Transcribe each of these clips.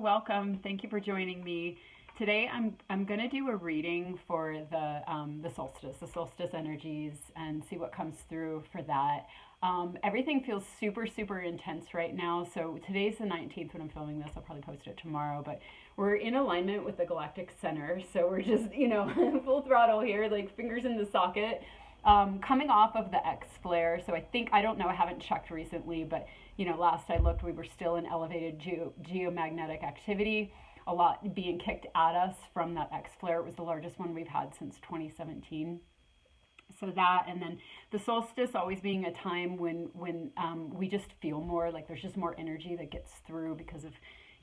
welcome. Thank you for joining me. Today I'm going to do a reading for the solstice energies, and see what comes through for that. Everything feels super intense right now. So today's the 19th when I'm filming this. I'll probably post it tomorrow, but we're in alignment with the galactic center. So we're just, full throttle here, like fingers in the socket. Coming off of the X flare. So I don't know, I haven't checked recently, but last I looked, we were still in elevated geomagnetic activity, a lot being kicked at us from that X flare. It was the largest one we've had since 2017. So that, and then the solstice always being a time when we just feel more like there's just more energy that gets through because of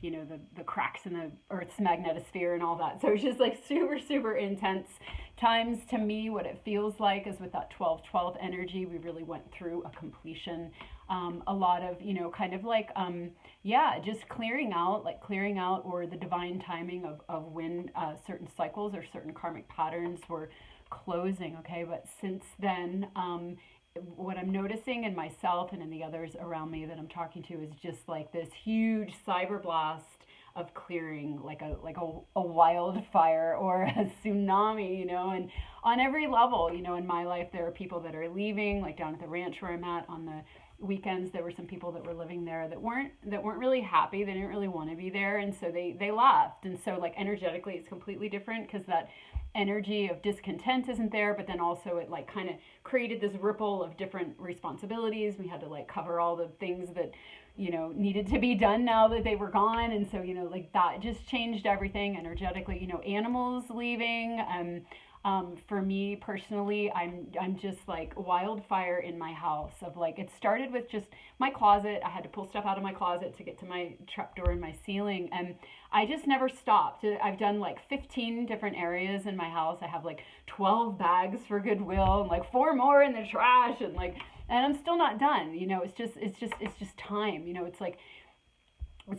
the cracks in the Earth's magnetosphere and all that. So it's just like super intense times. To me, what it feels like is with that 12-12 energy, we really went through a completion. A lot of, just clearing out, or the divine timing of when certain cycles or certain karmic patterns were closing. Okay, but since then, what I'm noticing in myself and in the others around me that I'm talking to is just like this huge cyber blast of clearing, like a wildfire or a tsunami, and on every level. In my life there are people that are leaving, like down at the ranch where I'm at on the weekends. There were some people that were living there that weren't really happy. They didn't really want to be there, and so they left. And so like energetically it's completely different, because that energy of discontent isn't there, but then also it like kind of created this ripple of different responsibilities. We had to like cover all the things that needed to be done now that they were gone. And so like that just changed everything energetically. Animals leaving. For me personally, I'm just like wildfire in my house of like, it started with just my closet. I had to pull stuff out of my closet to get to my trapdoor in my ceiling, and I just never stopped. I've done like 15 different areas in my house. I have like 12 bags for Goodwill and like 4 more in the trash, and I'm still not done. It's just time. It's like,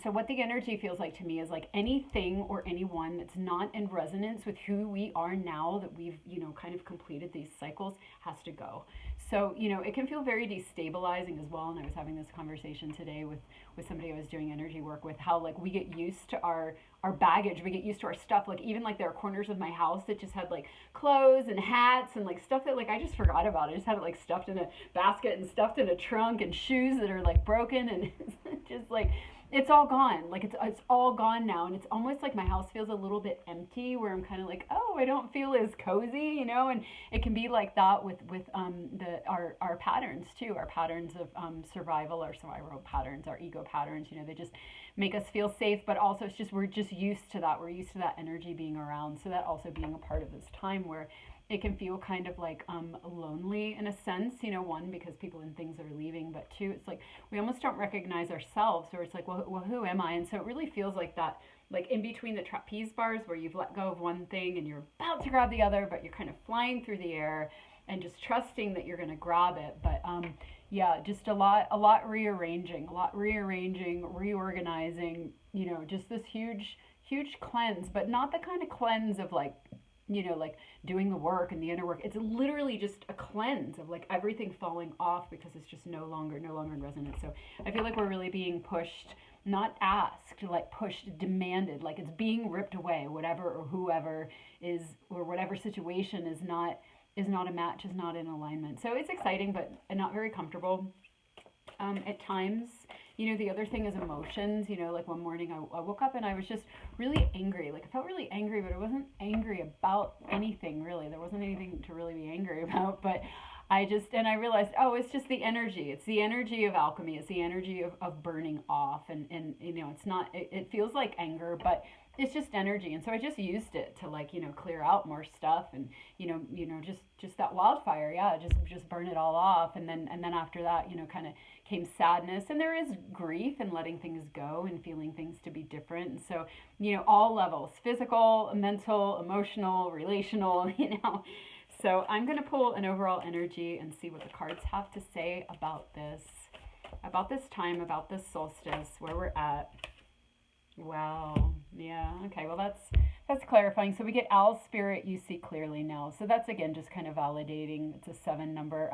so what the energy feels like to me is like anything or anyone that's not in resonance with who we are now that we've, kind of completed these cycles has to go. So, it can feel very destabilizing as well. And I was having this conversation today with somebody I was doing energy work with, how like we get used to our baggage, we get used to our stuff. Like even like there are corners of my house that just had like clothes and hats and like stuff that like I just forgot about. I just had it like stuffed in a basket and stuffed in a trunk, and shoes that are like broken, and it's just like, it's all gone. Like it's all gone now, and it's almost like my house feels a little bit empty, where I'm kind of like, oh, I don't feel as cozy, and it can be like that with our patterns too, our patterns of survival, our survival patterns, our ego patterns. They just make us feel safe, but also it's just we're just used to that. We're used to that energy being around. So that also being a part of this time where it can feel kind of like lonely in a sense, one, because people and things are leaving, but two, it's like we almost don't recognize ourselves, or it's like, well, who am I? And so it really feels like that, like in between the trapeze bars where you've let go of one thing and you're about to grab the other, but you're kind of flying through the air and just trusting that you're going to grab it. But just a lot rearranging, reorganizing, just this huge cleanse, but not the kind of cleanse of like, like doing the work and the inner work. It's literally just a cleanse of like everything falling off, because it's just no longer in resonance. So I feel like we're really being pushed, not asked, like pushed, demanded, like it's being ripped away. Whatever or whoever is, or whatever situation is not a match, is not in alignment. So it's exciting, but not very comfortable at times. The other thing is emotions. Like one morning I woke up and I was just really angry. Like I felt really angry, but I wasn't angry about anything really. There wasn't anything to really be angry about, but I realized, oh, it's just the energy. It's the energy of alchemy. It's the energy of burning off. And it's not, it feels like anger, but it's just energy. And so I just used it to like, clear out more stuff, and, just that wildfire. Yeah. Just burn it all off. And then after that, kind of came sadness, and there is grief and letting things go and feeling things to be different. And so, all levels, physical, mental, emotional, relational, So I'm going to pull an overall energy and see what the cards have to say about this time, about this solstice, where we're at. Wow. Yeah. Okay. Well, That's clarifying. So we get Al Spirit, you see clearly now. So that's again just kind of validating. It's a 7 number,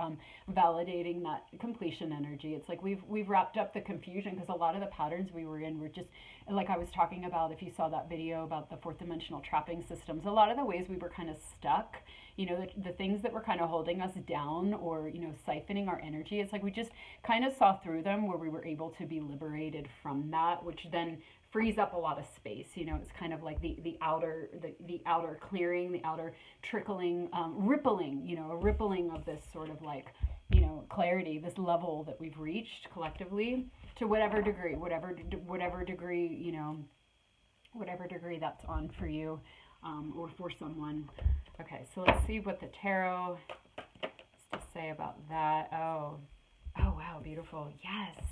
validating that completion energy. It's like we've wrapped up the confusion, because a lot of the patterns we were in were just like I was talking about. If you saw that video about the fourth dimensional trapping systems, a lot of the ways we were kind of stuck. The things that were kind of holding us down, or siphoning our energy. It's like we just kind of saw through them, where we were able to be liberated from that, which then frees up a lot of space. It's kind of like the outer clearing, the outer trickling, rippling, a rippling of this sort of like, clarity, this level that we've reached collectively, to whatever degree, whatever degree, whatever degree that's on for you, or for someone. Okay, so let's see what the tarot has to say about that. Oh wow, beautiful. Yes,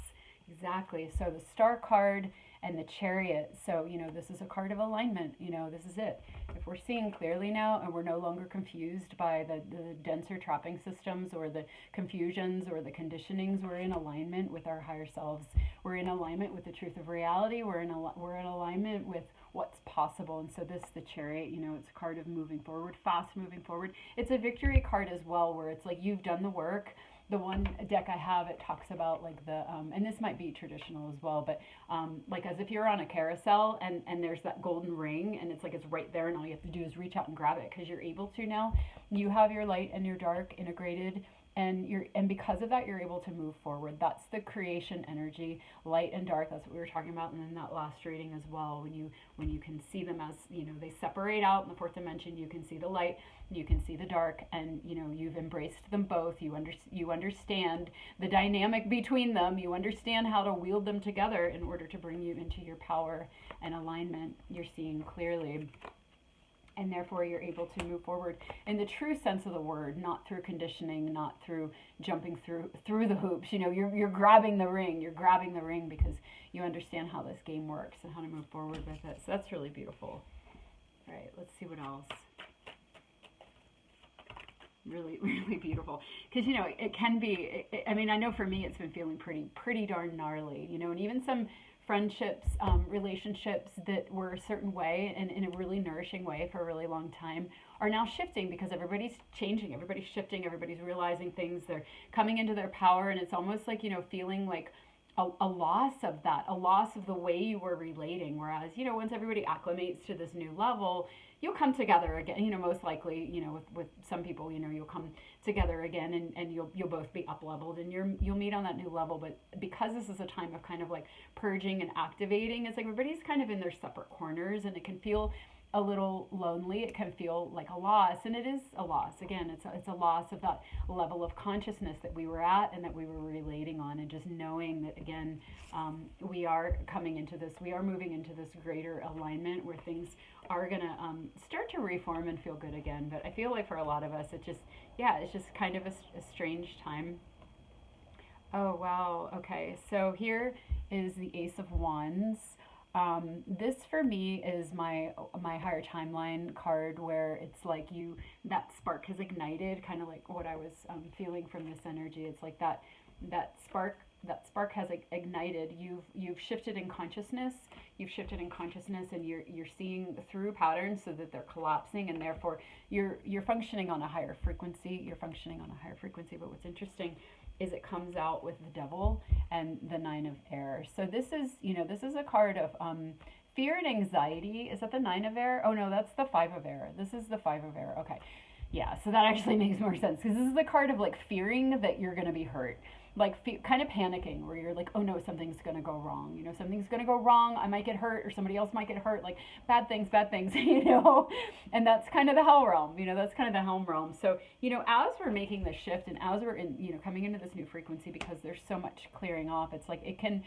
exactly. So the Star card and the Chariot. So, this is a card of alignment. This is it. If we're seeing clearly now, and we're no longer confused by the denser trapping systems, or the confusions, or the conditionings, we're in alignment with our higher selves. We're in alignment with the truth of reality. We're in alignment with what's possible. And so the Chariot, it's a card of moving forward, fast moving forward. It's a victory card as well, where it's like you've done the work. The one deck I have, it talks about like and this might be traditional as well, but like as if you're on a carousel, and there's that golden ring, and it's like it's right there, and all you have to do is reach out and grab it, because you're able to now. You have your light and your dark integrated, and because of that, you're able to move forward. That's the creation energy, light and dark. That's what we were talking about in that last reading as well. When you can see them as, they separate out in the fourth dimension, you can see the light, you can see the dark, and you've embraced them both. You understand the dynamic between them. You understand how to wield them together in order to bring you into your power and alignment. You're seeing clearly. And therefore you're able to move forward in the true sense of the word, not through conditioning, not through jumping through the hoops. You're grabbing the ring. You're grabbing the ring because you understand how this game works and how to move forward with it. So that's really beautiful. All right, let's see what else. Really, really beautiful. Because, it can be, I mean, I know for me it's been feeling pretty darn gnarly, and even some friendships, relationships that were a certain way and in a really nourishing way for a really long time are now shifting, because everybody's changing, everybody's shifting, everybody's realizing things, they're coming into their power, and it's almost like, feeling like a loss of that, a loss of the way you were relating. Whereas, once everybody acclimates to this new level, you'll come together again, most likely, with some people, you'll come together again, and you'll both be up leveled, and you'll meet on that new level. But because this is a time of kind of like purging and activating, it's like everybody's kind of in their separate corners, and it can feel a little lonely. It can feel like a loss, and it is a loss. Again, it's a loss of that level of consciousness that we were at and that we were relating on, and just knowing that again, we are coming into this, we are moving into this greater alignment where things are gonna start to reform and feel good again. But I feel like for a lot of us, it's just kind of a strange time. Oh wow. Okay, so here is the Ace of Wands. This for me is my higher timeline card, where it's like that spark has ignited, kind of like what I was feeling from this energy. It's like that spark has ignited. You've shifted in consciousness. And you're seeing through patterns so that they're collapsing, and therefore you're functioning on a higher frequency. But what's interesting is it comes out with the Devil and the Nine of Air. So this is a card of fear and anxiety. Is that the Nine of Air? Oh no, that's the Five of Air. This is the Five of Air. Okay. Yeah, so that actually makes more sense, because this is the card of like fearing that you're going to be hurt. Like kind of panicking, where you're like, oh no, something's going to go wrong. Something's going to go wrong. I might get hurt, or somebody else might get hurt. Like bad things, and that's kind of the hell realm. That's kind of the hell realm. So, as we're making this shift, and as we're coming into this new frequency, because there's so much clearing off, it's like it can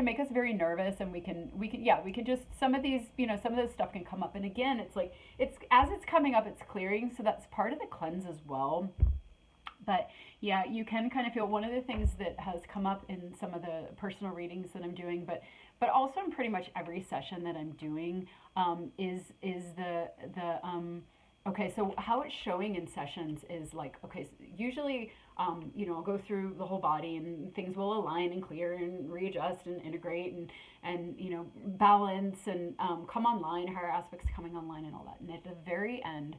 make us very nervous, and we can just, some of these, some of this stuff can come up. And again, it's like, as it's coming up, it's clearing. So that's part of the cleanse as well. But yeah, you can kind of feel, one of the things that has come up in some of the personal readings that I'm doing, but also in pretty much every session that I'm doing, is the okay, so how it's showing in sessions is like, okay, so usually I'll go through the whole body and things will align and clear and readjust and integrate and balance and come online, higher aspects coming online and all that. And at the very end,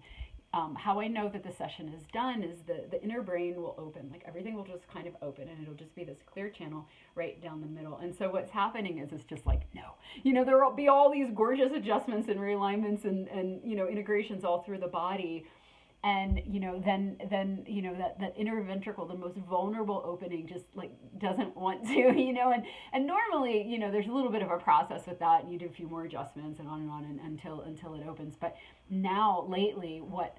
how I know that the session is done is the inner brain will open, like everything will just kind of open and it'll just be this clear channel right down the middle. And so what's happening is it's just like, no, there will be all these gorgeous adjustments and realignments and integrations all through the body. And then that inner ventricle, the most vulnerable opening, just like doesn't want to, and normally there's a little bit of a process with that, and you do a few more adjustments and on until it opens. But now lately, what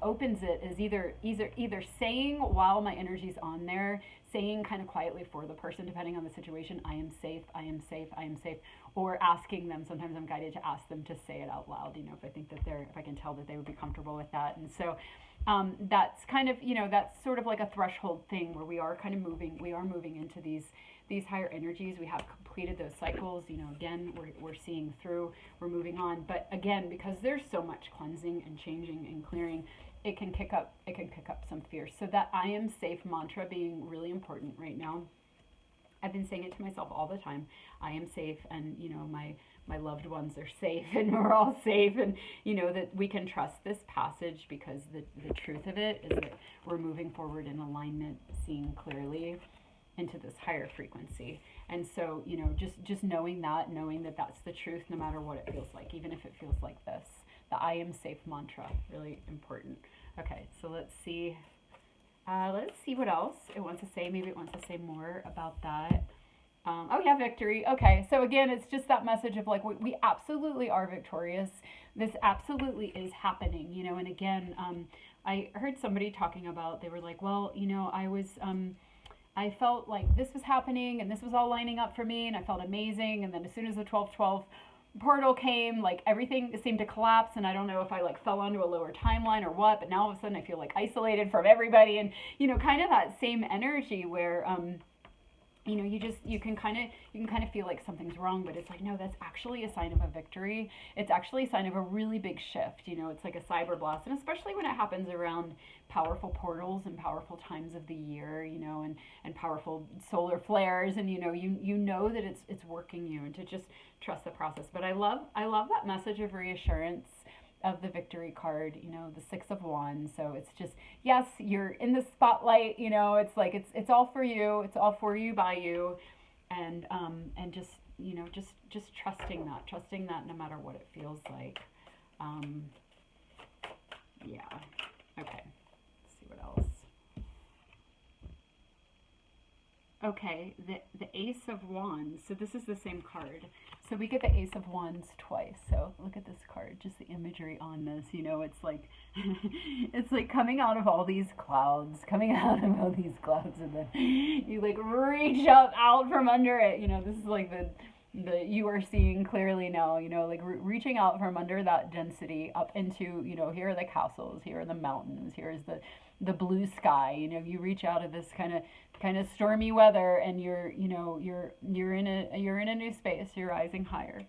opens it is either saying while my energy's on there, saying kind of quietly for the person, depending on the situation, I am safe, I am safe, I am safe, or asking them. Sometimes I'm guided to ask them to say it out loud, if I think that if I can tell that they would be comfortable with that. And so that's kind of, that's sort of like a threshold thing where we are moving into these higher energies. We have completed those cycles, again, we're seeing through, we're moving on. But again, because there's so much cleansing and changing and clearing, it can kick up some fear. So that I am safe mantra being really important right now. I've been saying it to myself all the time. I am safe, and my loved ones are safe, and we're all safe, and that we can trust this passage, because the truth of it is that we're moving forward in alignment, seeing clearly into this higher frequency. And so just knowing that that's the truth, no matter what it feels like, even if it feels like this. The I am safe mantra, really important. Okay, so let's see what else it wants to say. Maybe it wants to say more about that. Oh yeah, victory. Okay, so again, it's just that message of like, we absolutely are victorious. This absolutely is happening, and again, I heard somebody talking about, they were like, well, I felt like this was happening and this was all lining up for me and I felt amazing. And then as soon as the 12/12 portal came, like everything seemed to collapse, and I don't know if I like fell onto a lower timeline or what, but now all of a sudden I feel like isolated from everybody, and kind of that same energy where you can kind of feel like something's wrong, but it's like, no, that's actually a sign of a victory. It's actually a sign of a really big shift. It's like a cyber blast, and especially when it happens around powerful portals and powerful times of the year, and powerful solar flares, and you know that it's working you, and to just trust the process. But I love that message of reassurance of the victory card, the 6 of Wands. So it's just, yes, you're in the spotlight, it's like, it's all for you. It's all for you, by you. And just, just trusting that no matter what it feels like. Yeah. Okay. Let's see what else. Okay, the Ace of Wands. So this is the same card. So we get the Ace of Wands twice. So look at this card, just the imagery on this. It's like it's like coming out of all these clouds, and then you like reach up out from under it. This is like the you are seeing clearly now. Like reaching out from under that density up into, here are the castles, here are the mountains, here is the blue sky. You reach out of this kind of stormy weather, and you're in a new space. You're rising higher.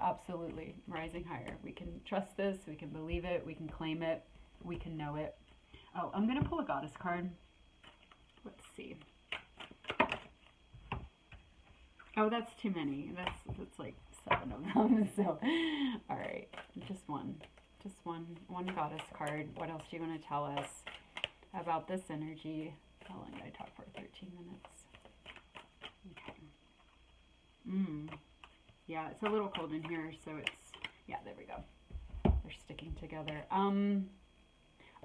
Absolutely rising higher. We can trust this, we can believe it, we can claim it, we can know it. Oh, I'm gonna pull a goddess card. Let's see. Oh, that's too many. That's like 7 of them. So all right, just one goddess card. What else do you want to tell us about this energy? How long did I talk for? 13 minutes. Okay. Yeah, it's a little cold in here, so it's, yeah, there we go. They're sticking together.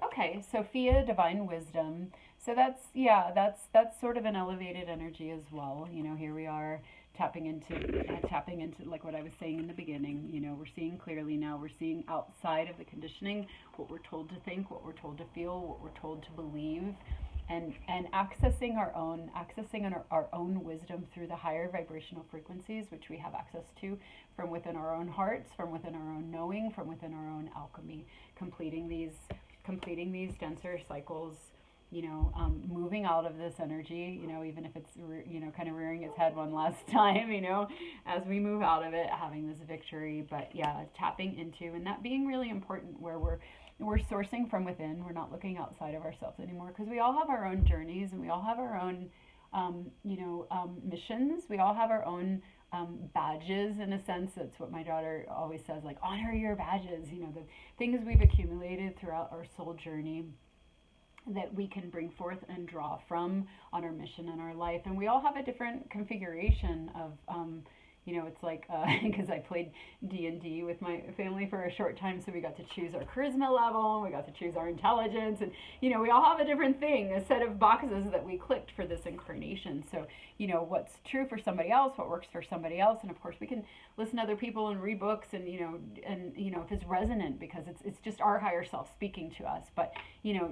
Okay, Sophia, divine wisdom. So that's sort of an elevated energy as well. Here we are tapping into like what I was saying in the beginning. We're seeing clearly now. We're seeing outside of the conditioning, what we're told to think, what we're told to feel, what we're told to believe, and accessing our own wisdom through the higher vibrational frequencies, which we have access to from within our own hearts, from within our own knowing, from within our own alchemy, completing these denser cycles, moving out of this energy, even if it's, kind of rearing its head one last time, as we move out of it, having this victory. But yeah, tapping into, and that being really important, where we're sourcing from within. We're not looking outside of ourselves anymore, because we all have our own journeys, and we all have our own missions. We all have our own badges, in a sense. That's what my daughter always says, like, honor your badges, the things we've accumulated throughout our soul journey that we can bring forth and draw from on our mission in our life. And we all have a different configuration of it's like, because I played D&D with my family for a short time, so we got to choose our charisma level, and we got to choose our intelligence, and, we all have a different thing, a set of boxes that we clicked for this incarnation. So, what's true for somebody else, what works for somebody else, and of course we can listen to other people and read books, and, if it's resonant, because it's just our higher self speaking to us. But,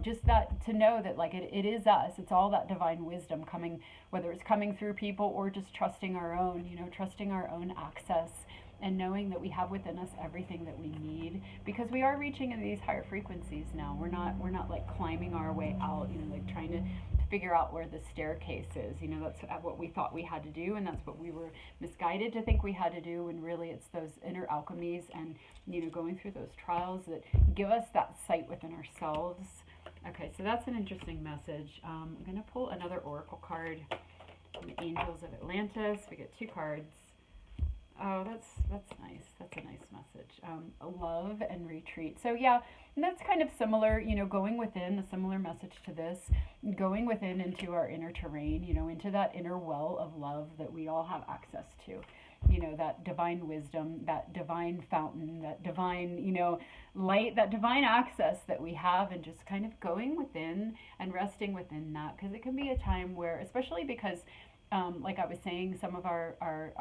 just that, to know that, like, it is us, it's all that divine wisdom coming, whether it's coming through people or just trusting our own, trusting our own access, and knowing that we have within us everything that we need, because we are reaching in these higher frequencies now. We're not like climbing our way out, like trying to figure out where the staircase is. That's what we thought we had to do, and that's what we were misguided to think we had to do, and really it's those inner alchemies and going through those trials that give us that sight within ourselves. Okay, so that's an interesting message. I'm going to pull another oracle card from the Angels of Atlantis. We get 2 cards. Oh, that's nice. That's a nice message. Love and retreat. So yeah, and that's kind of similar, going within, a similar message to this, going within into our inner terrain, into that inner well of love that we all have access to. That divine wisdom, that divine fountain, that divine, light, that divine access that we have, and just kind of going within and resting within that, because it can be a time where, especially because like I was saying, some of our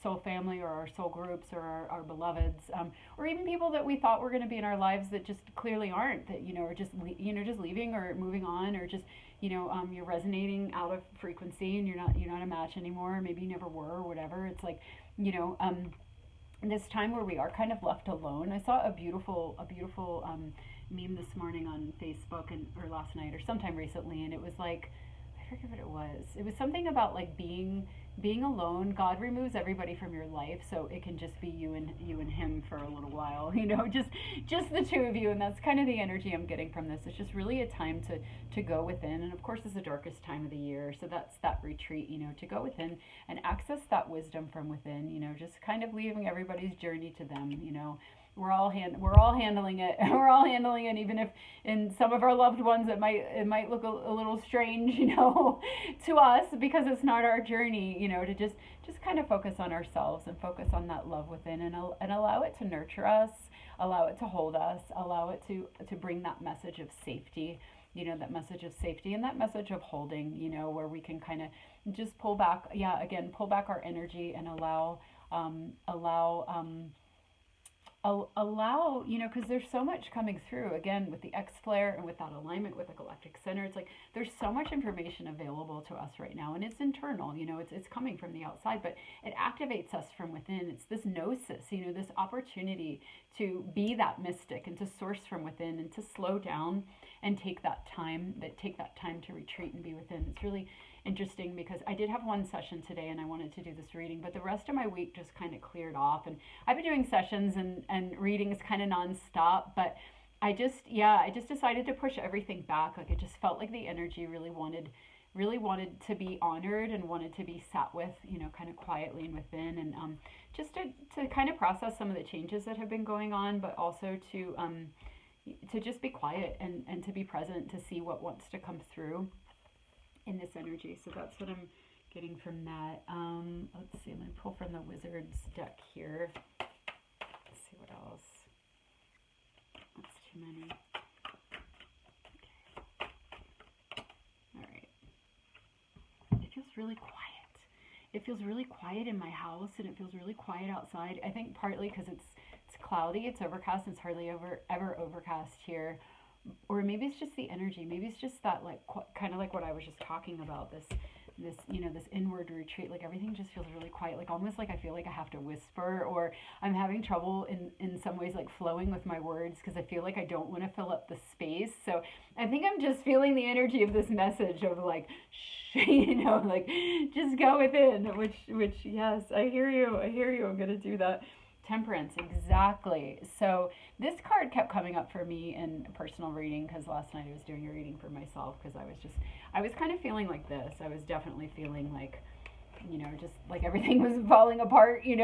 soul family or our soul groups or our beloveds, or even people that we thought were going to be in our lives that just clearly aren't, that, are just, just leaving or moving on, or just, you're resonating out of frequency and you're not a match anymore, or maybe you never were, or whatever. It's like, this time where we are kind of left alone. I saw a beautiful meme this morning on Facebook, or last night or sometime recently, and it was like, I forget what it was. It was something about like being alone. God removes everybody from your life, so it can just be you and him for a little while. Just the two of you, and that's kind of the energy I'm getting from this. It's just really a time to go within, and of course it's the darkest time of the year, so that's that retreat. To go within and access that wisdom from within. Just kind of leaving everybody's journey to them. We're all handling it. We're all handling it, even if in some of our loved ones it might look a little strange, to us, because it's not our journey. To just kind of focus on ourselves and focus on that love within, and allow it to nurture us, allow it to hold us, allow it to bring that message of safety. That message of safety and that message of holding. Where we can kind of just pull back our energy and allow, because there's so much coming through, again, with the X flare and with that alignment with the galactic center. It's like there's so much information available to us right now, and it's internal. It's coming from the outside, but it activates us from within. It's this gnosis, this opportunity to be that mystic and to source from within, and to slow down and take that time to retreat and be within. It's really interesting, because I did have one session today and I wanted to do this reading, but the rest of my week just kind of cleared off, and I've been doing sessions and readings kind of nonstop, but I just decided to push everything back. Like, it just felt like the energy really wanted to be honored and wanted to be sat with, kind of quietly and within, and just to kind of process some of the changes that have been going on, but also to just be quiet and to be present, to see what wants to come through in this energy. So that's what I'm getting from that. Let's see, I'm going to pull from the Wizards deck here. Let's see what else. That's too many. Okay. All right. It feels really quiet. It feels really quiet in my house, and it feels really quiet outside. I think partly because it's cloudy, it's overcast, it's hardly ever overcast here. Or maybe it's just the energy. Maybe it's just that, like, kind of like what I was just talking about, this inward retreat. Like, everything just feels really quiet. Like, almost like I feel like I have to whisper, or I'm having trouble in some ways, like, flowing with my words, because I feel like I don't want to fill up the space. So I think I'm just feeling the energy of this message of, like, shh, like, just go within, which yes, I hear you. I'm going to do that Temperance, exactly. So this card kept coming up for me in a personal reading, because last night I was doing a reading for myself, because I was kind of feeling like this. I was definitely feeling like, just like everything was falling apart, and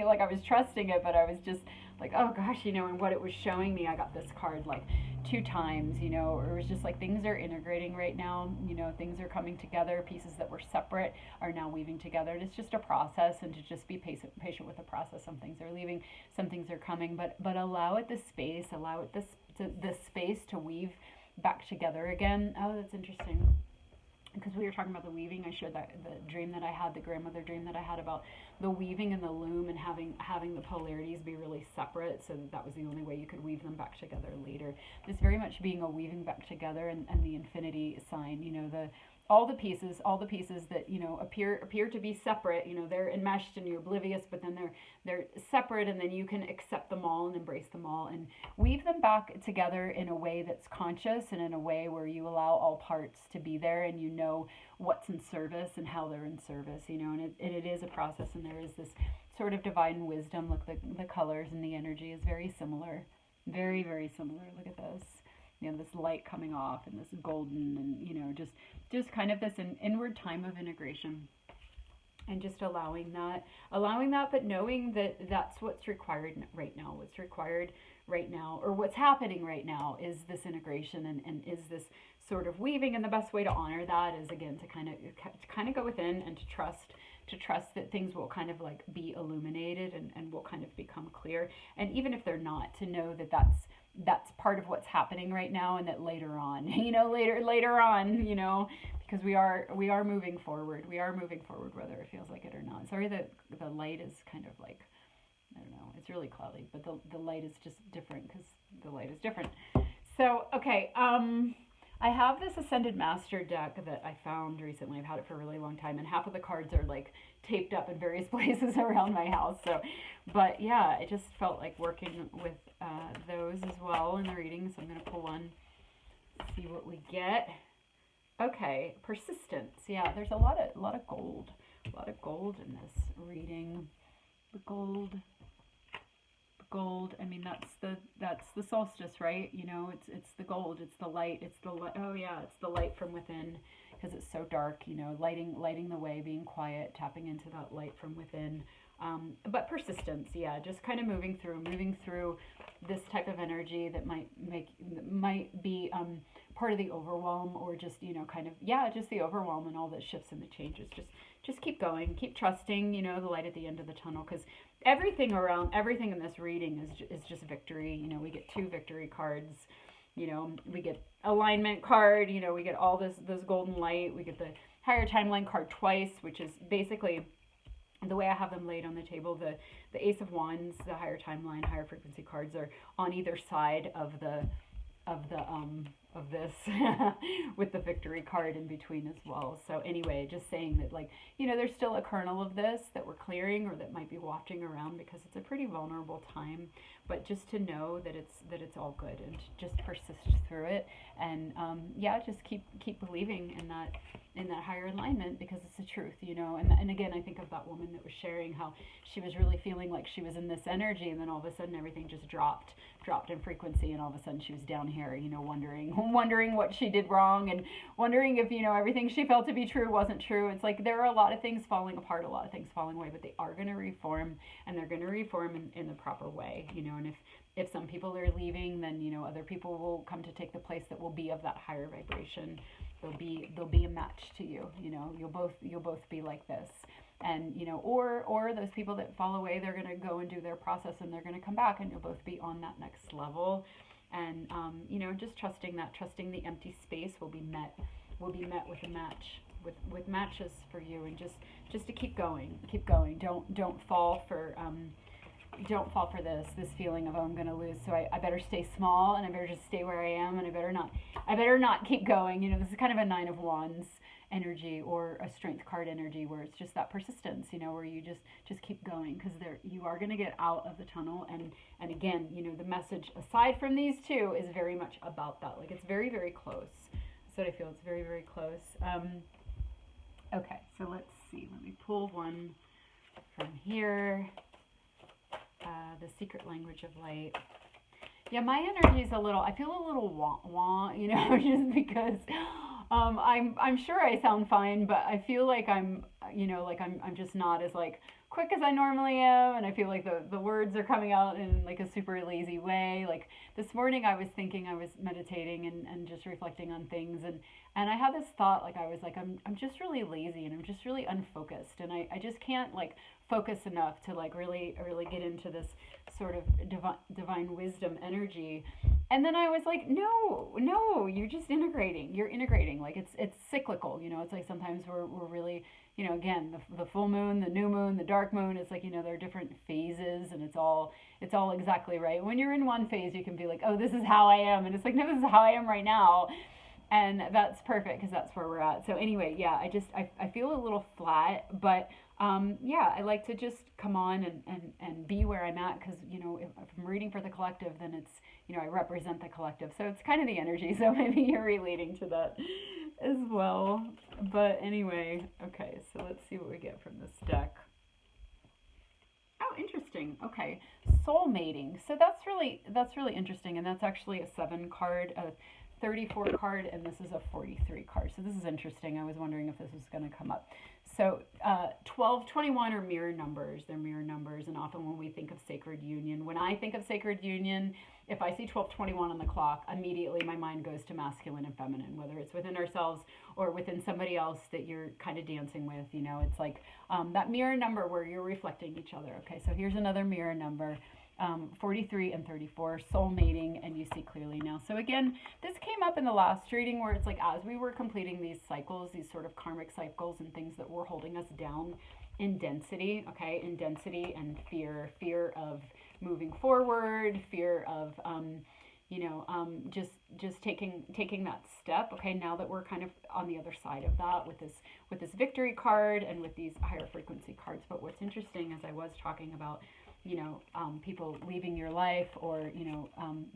like I was trusting it, but I was just like, oh gosh, and what it was showing me, I got this card like 2 times, or it was just like things are integrating right now, things are coming together, pieces that were separate are now weaving together, and it's just a process, and to just be patient with the process. Some things are leaving, some things are coming, but allow it the space, allow it the space to weave back together again. Oh, that's interesting, because we were talking about the weaving. I shared that the dream that I had, the grandmother dream that I had, about the weaving and the loom, and having the polarities be really separate, so that was the only way you could weave them back together later. This very much being a weaving back together, and the infinity sign, all the pieces that appear to be separate, they're enmeshed and you're oblivious, but then they're separate, and then you can accept them all and embrace them all and weave them back together in a way that's conscious, and in a way where you allow all parts to be there, and what's in service and how they're in service, and it is a process, and there is this sort of divine wisdom. Look, the colors and the energy is very similar, very, very similar. Look at this. This light coming off, and this golden, and just kind of this inward time of integration, and just allowing that, but knowing that that's what's required right now. What's required right now, or what's happening right now, is this integration, and is this sort of weaving. And the best way to honor that is, again, to kind of go within, and to trust that things will kind of like be illuminated, and will kind of become clear. And even if they're not, to know that that's part of what's happening right now, and that later on, later on, because we are moving forward. We are moving forward, whether it feels like it or not. Sorry that the light is kind of like, I don't know, it's really cloudy, but the light is just different, because the light is different. So, okay, I have this Ascended Master deck that I found recently. I've had it for a really long time, and half of the cards are like taped up in various places around my house. So, but yeah, it just felt like working with those as well in the reading. So I'm going to pull one, see what we get. Okay, persistence. Yeah, there's a lot of gold in this reading. The gold. I mean, that's the solstice, right? It's the gold, it's the light, it's the light from within, because it's so dark. Lighting the way, being quiet, tapping into that light from within. But persistence, yeah, just kind of moving through this type of energy that might be part of the overwhelm, or just just the overwhelm, and all the shifts and the changes. Just keep going, keep trusting, the light at the end of the tunnel, because everything in this reading is just victory. We get 2 victory cards. We get alignment card. We get all this golden light. We get the higher timeline card twice, which is basically the way I have them laid on the table. The Ace of Wands, the higher timeline, higher frequency cards, are on either side of this with the victory card in between as well. So anyway, just saying that, like, there's still a kernel of this that we're clearing, or that might be wafting around, because it's a pretty vulnerable time. But just to know that it's all good, and just persist through it, and just keep believing in that higher alignment, because it's the truth, and again, I think of that woman that was sharing how she was really feeling like she was in this energy, and then all of a sudden everything just dropped in frequency, and all of a sudden she was down here, wondering what she did wrong, and wondering if everything she felt to be true wasn't true. It's like there are a lot of things falling apart, a lot of things falling away, but they are going to reform, and they're going to reform in the proper way, and if some people are leaving, then other people will come to take the place that will be of that higher vibration. They'll be a match to you. You'll both be like this, and or those people that fall away, they're going to go and do their process, and they're going to come back, and you'll both be on that next level. And just trusting the empty space will be met with a match, with matches for you, and just to keep going. Don't fall for this feeling of, oh, I'm going to lose, so I better stay small, and I better just stay where I am, and I better not keep going. This is kind of a 9 of Wands energy, or a Strength card energy, where it's just that persistence, where you just keep going, because you are going to get out of the tunnel. And again, the message aside from these 2 is very much about that. Like, it's very, very close. That's what I feel. It's very, very close. Okay, so let's see. Let me pull one from here. the secret language of light. Yeah, my energy is a little. I feel a little wah, just because I'm sure I sound fine, but I feel like like I'm just not as like quick as I normally am, and I feel like the words are coming out in like a super lazy way. Like this morning, I was thinking, I was meditating and just reflecting on things, and I had this thought, like I was like I'm just really lazy and I'm just really unfocused, and I just can't like focus enough to like really get into this sort of divine wisdom energy. And then I was like, no, you're just integrating. You're integrating. Like it's cyclical. It's like sometimes we're really, again, the full moon, the new moon, the dark moon. It's like, there are different phases, and it's all exactly right. When you're in one phase, you can be like, oh, this is how I am, and it's like, no, this is how I am right now. And that's perfect because that's where we're at. So anyway, yeah, I feel a little flat, but yeah, I like to just come on and be where I'm at, because if I'm reading for the collective, then it's I represent the collective, so it's kind of the energy. So maybe you're relating to that as well. But anyway, okay, so let's see what we get from this deck. Oh, interesting. Okay, soul mating. So that's really interesting, and that's actually a 7 card, a 34 card, and this is a 43 card. So this is interesting. I was wondering if this was going to come up. So 12, 21 are mirror numbers. They're mirror numbers, and often when we think of sacred union, when I think of sacred union, if I see 12, 21 on the clock, immediately my mind goes to masculine and feminine, whether it's within ourselves or within somebody else that you're kind of dancing with. It's like that mirror number where you're reflecting each other. Okay, so here's another mirror number. 43 and 34, soul mating, and you see clearly now. So again, this came up in the last reading, where it's like as we were completing these cycles, these sort of karmic cycles and things that were holding us down in density, okay, in density and fear of moving forward, fear of just taking that step. Okay, now that we're kind of on the other side of that with this victory card and with these higher frequency cards. But what's interesting, as I was talking about, people leaving your life, or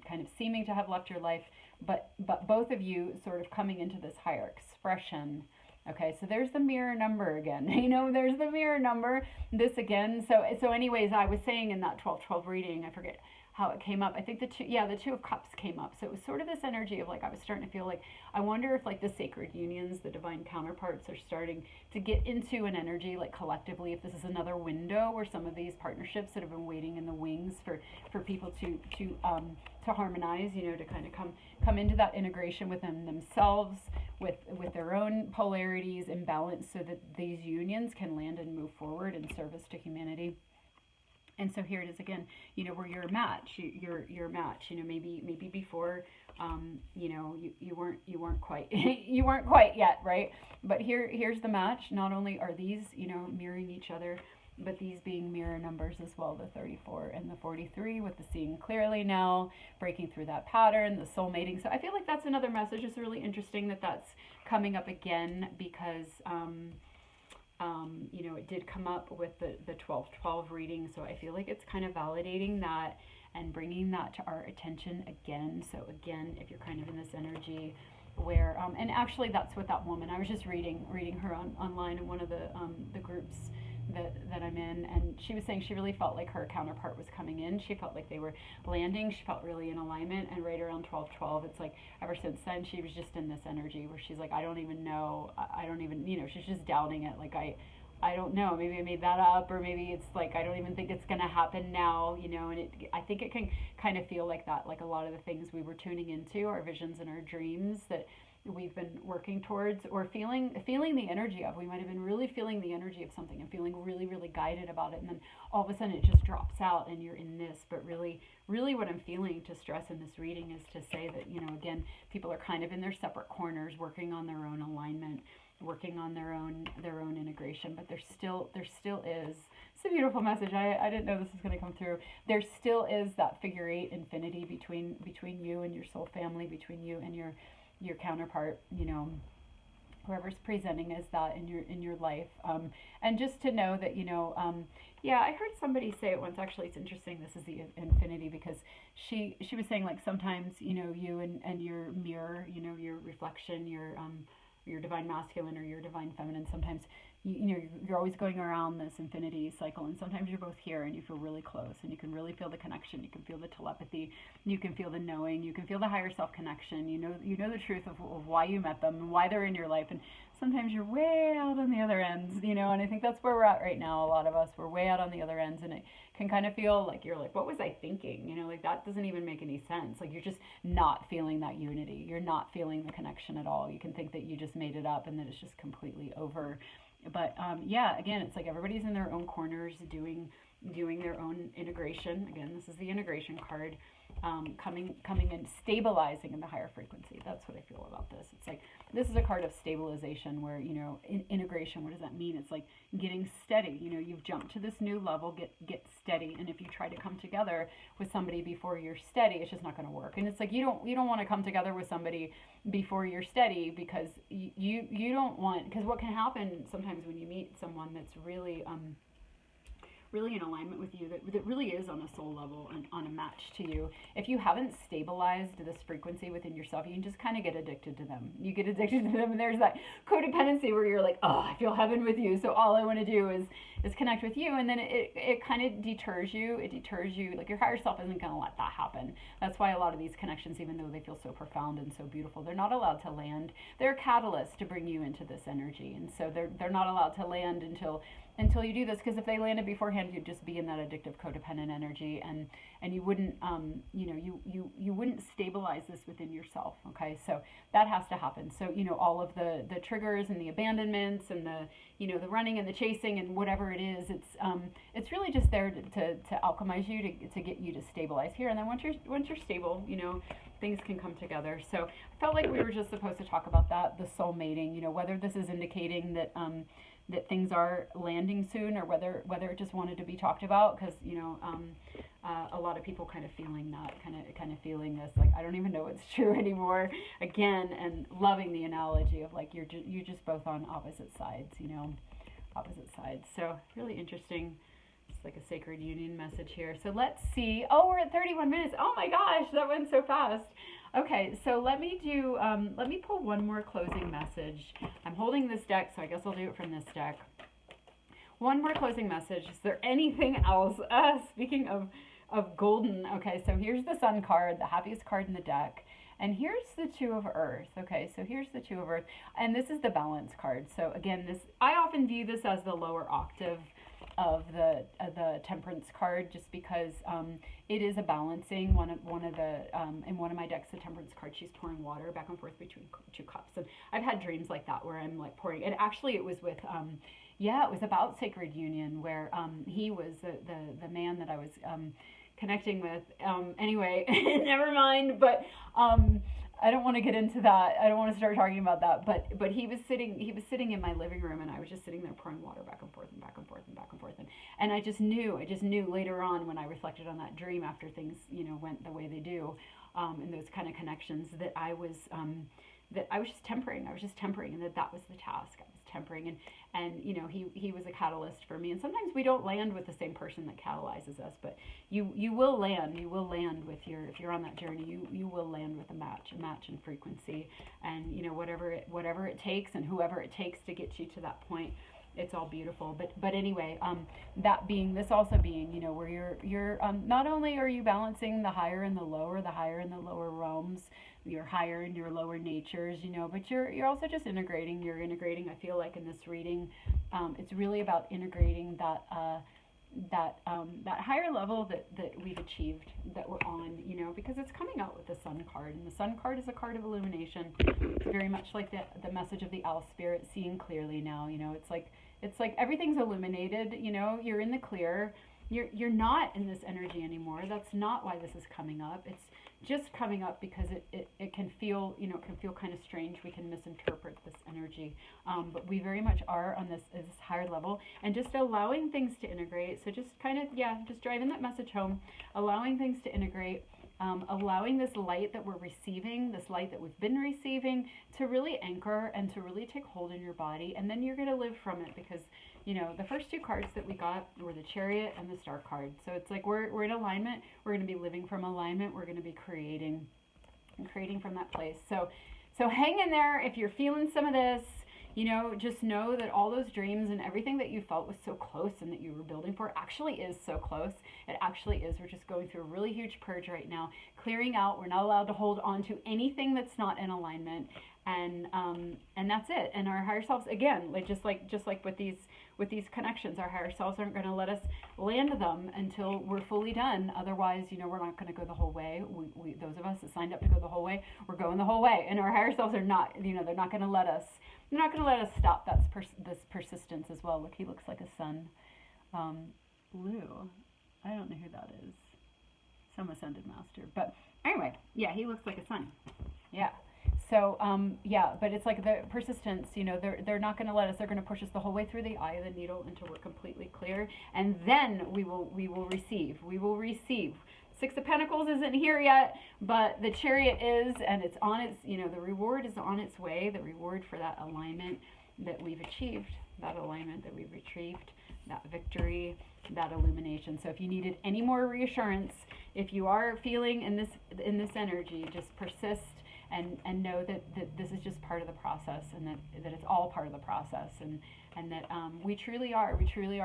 kind of seeming to have left your life, but both of you sort of coming into this higher expression. Okay, so there's the mirror number again. There's the mirror number. This again. So anyways, I was saying in that 12-12 reading, I forget how it came up. I think the Two of Cups came up. So it was sort of this energy of like, I was starting to feel like, I wonder if like the sacred unions, the divine counterparts, are starting to get into an energy like collectively, if this is another window where some of these partnerships that have been waiting in the wings for people to harmonize, to kind of come into that integration within themselves, with their own polarities and balance, so that these unions can land and move forward in service to humanity. And so here it is again, where you're a match, you're a match, maybe before, you weren't quite, you weren't quite yet, right? But here's the match. Not only are these, mirroring each other, but these being mirror numbers as well, the 34 and the 43, with the seeing clearly now, breaking through that pattern, the soul mating. So I feel like that's another message. It's really interesting that that's coming up again, because, it did come up with the 12-12 reading. So I feel like it's kind of validating that and bringing that to our attention again. So again, if you're kind of in this energy where, and actually that's what that woman, I was just reading her online in one of the groups that I'm in, and she was saying she really felt like her counterpart was coming in. She felt like they were landing. She felt really in alignment, and right around 12-12, it's like ever since then she was just in this energy where she's like, I don't even know, I don't even, she's just doubting it. Like I don't know, maybe I made that up, or maybe it's like I don't even think it's gonna happen now, and I think it can kind of feel like that, like a lot of the things we were tuning into, our visions and our dreams that we've been working towards, or feeling the energy of. We might have been really feeling the energy of something and feeling really, really guided about it, and then all of a sudden it just drops out and you're in this. But really what I'm feeling to stress in this reading is to say that, again, people are kind of in their separate corners, working on their own alignment, working on their own integration, but there still is, it's a beautiful message. I didn't know this was going to come through. There still is that figure 8 infinity between you and your soul family, between you and your counterpart, whoever's presenting as that in your life, and just to know that, I heard somebody say it once. Actually, it's interesting, this is the infinity, because she was saying, like, sometimes, you and your mirror, your reflection, your divine masculine or your divine feminine, sometimes you're always going around this infinity cycle, and sometimes you're both here and you feel really close, and you can really feel the connection, you can feel the telepathy, you can feel the knowing, you can feel the higher self connection, you know the truth of why you met them and why they're in your life. And sometimes you're way out on the other ends, and I think that's where we're at right now. A lot of us, we're way out on the other ends, and it can kind of feel like you're like, what was I thinking? Like that doesn't even make any sense. Like you're just not feeling that unity, you're not feeling the connection at all. You can think that you just made it up and that it's just completely over. But yeah, again, it's like everybody's in their own corners doing their own integration. Again, this is the integration card, coming and stabilizing in the higher frequency. That's what I feel about this. It's like this is a card of stabilization, where integration. What does that mean? It's like getting steady. You've jumped to this new level. Get steady. And if you try to come together with somebody before you're steady, it's just not going to work. And it's like you don't want to come together with somebody before you're steady, because you don't want, because what can happen sometimes when you meet someone that's really in alignment with you, that really is on a soul level and on a match to you. If you haven't stabilized this frequency within yourself, you can just kind of get addicted to them. You get addicted to them, and there's that codependency where you're like, oh, I feel heaven with you, so all I want to do is connect with you. And then it kind of deters you. It deters you. Like your higher self isn't going to let that happen. That's why a lot of these connections, even though they feel so profound and so beautiful, they're not allowed to land. They're a catalyst to bring you into this energy. And so they're not allowed to land until you do this, because if they landed beforehand, you'd just be in that addictive codependent energy, and you wouldn't you wouldn't stabilize this within yourself. Okay, so that has to happen. So all of the triggers and the abandonments and the the running and the chasing and whatever it is, it's really just there to alchemize you, to get you to stabilize here. And then once you're stable, things can come together. So I felt like we were just supposed to talk about that, the soul mating, whether this is indicating that things are landing soon, or whether it just wanted to be talked about, because a lot of people kind of feeling that, kind of feeling this, like I don't even know what's true anymore, again, and loving the analogy of like you're just both on opposite sides, opposite sides. So really interesting. It's like a sacred union message here. So let's see. Oh, we're at 31 minutes. Oh my gosh, that went so fast. Okay, so let me pull one more closing message. I'm holding this deck, so I guess I'll do it from this deck. One more closing message. Is there anything else? Speaking of golden. Okay, so here's the Sun card, the happiest card in the deck. And here's the Two of Earth. Okay, so here's the Two of Earth. And this is the Balance card. So again, I often view this as the lower octave of the Temperance card, just because it is a balancing. One of the in one of my decks, the Temperance card, she's pouring water back and forth between two cups. And I've had dreams like that where I'm like pouring. And actually, it was with it was about sacred union, where he was the man that I was connecting with. Anyway, never mind. But I don't want to get into that. I don't want to start talking about that. But he was sitting in my living room, and I was just sitting there pouring water back and forth and back and forth and back and forth. And I just knew later on, when I reflected on that dream after things went the way they do, and those kind of connections, that I was just tempering. I was just tempering, and that was the task. I was tempering, and he was a catalyst for me. And sometimes we don't land with the same person that catalyzes us, but you will land. You will land with if you're on that journey. You will land with a match in frequency, and whatever it takes, and whoever it takes to get you to that point. It's all beautiful. But anyway, that being, this also being, where you're not only are you balancing the higher and the lower realms, your higher and your lower natures, but you're also just integrating. You're integrating. I feel like in this reading, it's really about integrating that higher level that we've achieved, that we're on, because it's coming out with the Sun card, and the Sun card is a card of illumination. It's very much like the message of the Owl Spirit, seeing clearly now. It's like everything's illuminated. You're in the clear. You're not in this energy anymore. That's not why this is coming up. It's just coming up because it can feel, kind of strange. We can misinterpret this energy. But we very much are on this higher level, and just allowing things to integrate. So just kind of, just driving that message home, allowing things to integrate, allowing this light that we're receiving, this light that we've been receiving, to really anchor and to really take hold in your body. And then you're going to live from it, because the first two cards that we got were the Chariot and the Star card. So it's like we're in alignment. We're going to be living from alignment. We're going to be creating from that place. So hang in there if you're feeling some of this. you know, just know that all those dreams and everything that you felt was so close and that you were building for actually is so close. It actually is. We're just going through a really huge purge right now, clearing out. We're not allowed to hold on to anything that's not in alignment. And that's it. And our higher selves, again, like just like with these connections, our higher selves aren't going to let us land them until we're fully done. Otherwise, you know, we're not going to go the whole way. We those of us that signed up to go the whole way, we're going the whole way. And our higher selves are not, you know, they're not going to let us. They're not going to let us stop this persistence as well. Look, he looks like a sun. Blue. I don't know who that is. Some ascended master. But anyway, yeah, he looks like a sun. Yeah. So, yeah, but it's like the persistence, you know, they're not going to let us, they're going to push us the whole way through the eye of the needle until we're completely clear. And then we will receive. Six of Pentacles isn't here yet, but the Chariot is, and it's on its, you know, the reward is on its way, the reward for that alignment that we've achieved, that alignment that we've retrieved, that victory, that illumination. So if you needed any more reassurance, if you are feeling in this energy, just persist. And know that this is just part of the process, and that it's all part of the process, and that we truly are.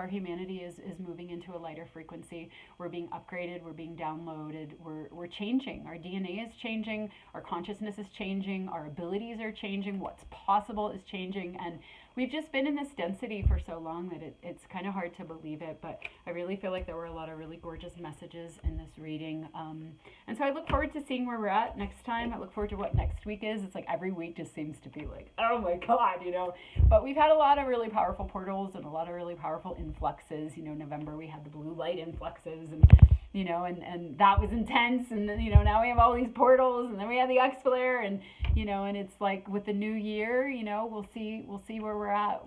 Humanity is moving into a lighter frequency. We're being upgraded. We're being downloaded. We're changing. Our DNA is changing. Our consciousness is changing. Our abilities are changing. What's possible is changing. And we've just been in this density for so long that it's kind of hard to believe it. But I really feel like there were a lot of really gorgeous messages in this reading. And so I look forward to seeing where we're at next time. I look forward to what next week is. It's like every week just seems to be like, oh my God, you know. But we've had a lot of really powerful portals and a lot of really powerful influxes. You know, November we had the blue light influxes, and you know, and that was intense. And then, you know, now we have all these portals, and then we have the X flare, and you know, and it's like with the new year, you know, we'll see where we're at.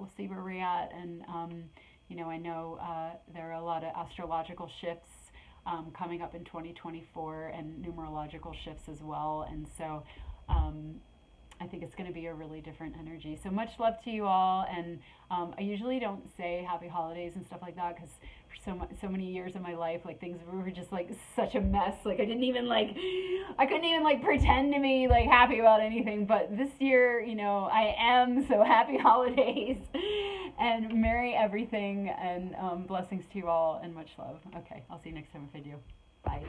And you know, I know there are a lot of astrological shifts coming up in 2024, and numerological shifts as well. And so I think it's going to be a really different energy. So much love to you all. And I usually don't say happy holidays and stuff like that, because for so many years of my life, like things were just like such a mess. Like I couldn't even pretend to be like happy about anything. But this year, you know, I am. So happy holidays and merry everything, and blessings to you all, and much love. Okay, I'll see you next time if I do. Bye.